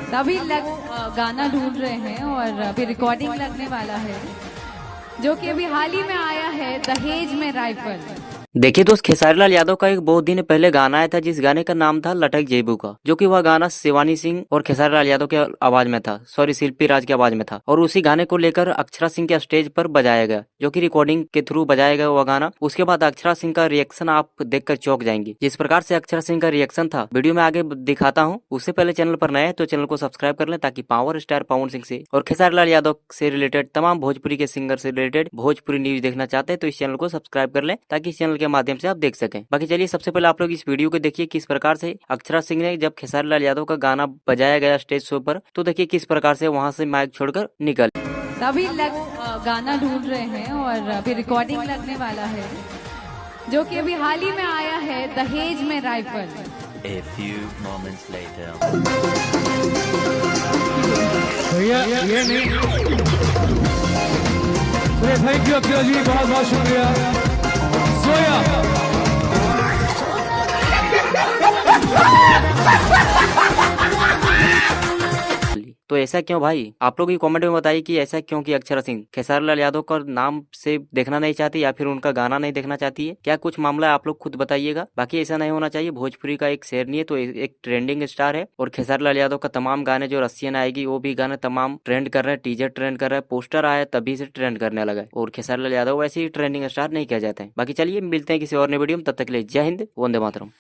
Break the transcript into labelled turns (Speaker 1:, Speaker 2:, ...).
Speaker 1: सभी गाना ढूंढ रहे हैं और अभी रिकॉर्डिंग लगने वाला है जो कि अभी हाल ही में आया है दहेज में राइफल।
Speaker 2: देखिए दोस्त, खेसारी लाल यादव का एक बहुत दिन पहले गाना आया था जिस गाने का नाम था लटक जेबू का, जो कि वह गाना शिवानी सिंह और खेसारी लाल यादव के आवाज में था, सॉरी शिल्पी राज की आवाज में था। और उसी गाने को लेकर अक्षरा सिंह के स्टेज पर बजाया गया, जो कि रिकॉर्डिंग के थ्रू बजाया गया वह गाना। उसके बाद अक्षरा सिंह का रिएक्शन आप देखकर चौंक जाएंगे। जिस प्रकार से अक्षरा सिंह का रिएक्शन था वीडियो में आगे दिखाता हूँ। उससे पहले चैनल पर नए हैं तो चैनल को सब्सक्राइब कर लें, ताकि पावर स्टार पवन सिंह से और खेसारी लाल यादव से रिलेटेड तमाम भोजपुरी के सिंगर से रिलेटेड भोजपुरी न्यूज देखना चाहते हैं तो इस चैनल को सब्सक्राइब कर लें, ताकि इस चैनल के माध्यम से आप देख सकें। बाकी चलिए सबसे पहले आप लोग इस वीडियो को देखिए किस प्रकार से अक्षरा सिंह ने जब खेसारी लाल यादव का गाना बजाया गया स्टेज शो पर, तो देखिए किस प्रकार से वहां से माइक छोड़कर निकल।
Speaker 1: सभी गाना ढूंढ रहे हैं और अभी रिकॉर्डिंग लगने वाला है जो कि अभी हाल ही में आया है दहेज में rifle.
Speaker 3: A few moments later.
Speaker 4: भैया ये नहीं, थैंक यू अक्षरा जी, बहुत बहुत शुक्रिया। सोया
Speaker 2: तो ऐसा क्यों भाई? आप लोग ही कमेंट में बताइए कि ऐसा क्यों कि अक्षरा सिंह खेसारी लाल यादव का नाम से देखना नहीं चाहती या फिर उनका गाना नहीं देखना चाहती है। क्या कुछ मामला है आप लोग खुद बताइएगा। बाकी ऐसा नहीं होना चाहिए। भोजपुरी का एक शेरनी है तो एक ट्रेंडिंग स्टार है, और खेसारी लाल यादव का तमाम गाने जो रसियन आएगी वो भी गाने तमाम ट्रेंड कर रहे हैं, टीजर ट्रेंड कर रहा है, पोस्टर आया तभी से ट्रेंड करने लगा है। और खेसारी लाल यादव वैसे ही ट्रेंडिंग स्टार नहीं किया जाता है। बाकी चलिए मिलते हैं किसी और नए वीडियो में, तब तक के लिए जय हिंद, वंदे मातरम।